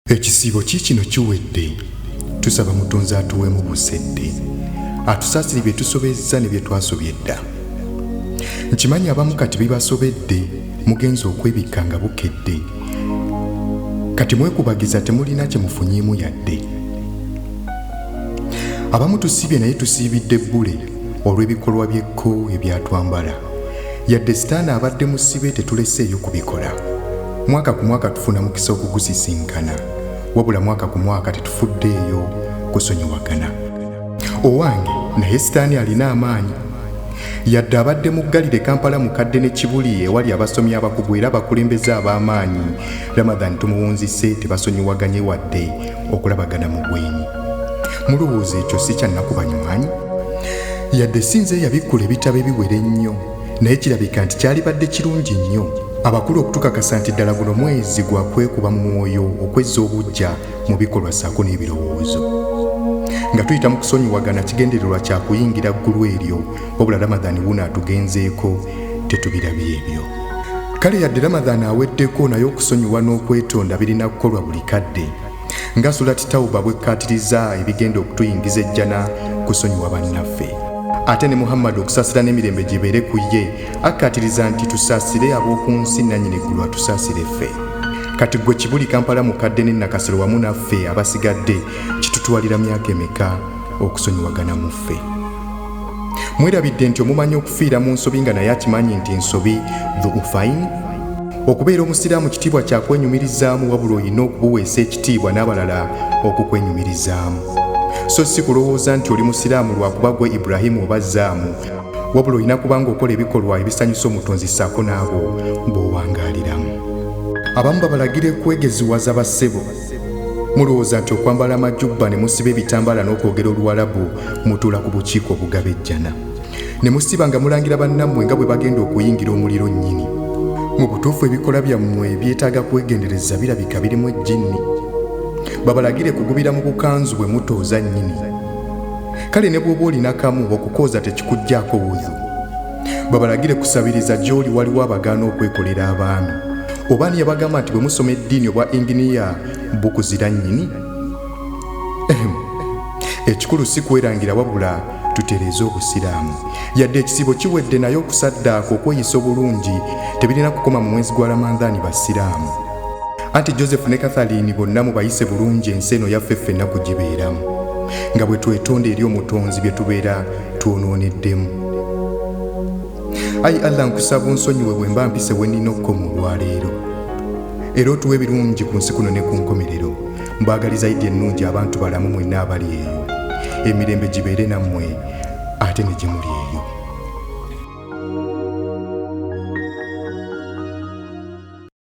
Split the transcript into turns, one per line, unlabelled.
Ekisiibo kino kiwedde. Tusaba Mutonzi atuweemu busedde, atusaasire bye tusobezza ne bye twasobye dda. Nkimanyi abamu kati bibasobedde, mugenza okwebikka nga bukedde. Kati mwekubagiza temulina kye mufunyeemu yadde. Abamu tusibye naye tusiibidde bbule olw'ebikolwa by'ekko ebyatwambala. Yadde sitaani abadde musibe tetuleseeyo kubikola. Mwaka ku mwaka tufuna mukisa okugusisinkana, wabula mwaka ku mwaka tetufuddeeyo kusonyiwagana. Owange naye sitaani alina amaanyi. Yadde abadde muggalire Kampala mukadde ne Kibuli ewali abasomi abakugu era abakulembeze ab'amaanyi, Ramadhan tumuwunzise tebasonyiwaganye wadde okulabagana mu bwenyi. Mulowooza ekyo si kyannakubanywanyi? Yadde sinze yabikkula ebitabo ebiwera ennyo, naye kirabika nti kyalibadde kirungi nnyo abakulu okutukakasa nti ddala guno mwezi gwa kwekuba mu mwoyo okwezza obujja mu bikolwa ssaako n'ebirowoozo. Nga tuyita mu kusonyiwagana kigendererwa kya kuyingira ggulu eryo, wabula Ramadhan wuno atugenzeeko tetubirabye ebyo. Kale yadde Ramadhan aweddeko naye okusonyiwa n'okwetonda birina kukolwa buli kadde. Nga Surati Tawuba bwekkaatiriza ebigenda okutuyingiza ejjana kusonyiwa bannaffe. Ate ne Muhammad okusaasira n'emirembe gibeere ku ye, akkaatiriza nti tusaasire ab'oku nsi nannyini eggulu atusaasire ffe. Kati gwe Kibuli Kampala mukadde ne Nakasero wamu naffe abasigadde kitutwalira myaka emeka okusonyiwagana mu ffe? Mwerabidde nti omumanyi okufiira mu nsobi nga naye akimanyi nti ensobi dhuufaini? Okubeera omusiraamu kitiibwa kya kwenyumirizaamu, wabula olina okubuweesa ekitiibwa n'abalala okukwenyumirizaamu. So si kulowooza nti oli musiraamu lwakuba gwe Ibrahimu oba Zaamu, wabula olina kubanga okola ebikolwa ebisanyusa Omutonzi ssaako n'abo b'owangaaliramu. Abamu babalagire kwegeziwaza bassebo. Mulowooza nti okwambala amajjubba ne musiba ebitambaala n'okwogera Oluwalabu mutuula ku bukiiko obugabejjana, ne musiba nga mulangira bannammwe nga bwe bagenda okuyingira omuliro nnyini. Mu butuufu ebikola byammwe ebyetaaga kwegendereza birabika birimu ejjinni. Babalagire kugubira mu bukanzu bwe mutooza nnyini. Kale ne bw'oba olina kamu okukooza tekikuggyako wudhu. Babalagire kusabiriza gy'oli waliwo abagaana okwekolera abaami. Oba ani yabagamba nti bwe musoma eddiini obwa inginiya bukuzira nnyini? Ekikulu si kwerangira wabula tutereeze obusiraamu. Yadde ekisiibo kiwedde naye okusaddaaka okweyisa obulungi tebirina kukoma mu mwezi gwa Ramadhan basiraamu. Anti Joseph ne Catherine bonna mubayise bulungi ensi eno yaffe ffenna kugibeeramu, nga bwe twetonda eri Omutonzi bye tubeera twonooneddemu. Ayi Allah, nkusaba onsonyiwe bwe mba mpise we nnina okukoma olwaleero. Era otuwe ebirungi ku nsi kuno ne ku nkomerero. Mbaagaliza Idi ennungi abantu balamu mwenna abali eyo. Emirembe gibeere nammwe ate ne gye muli eyo.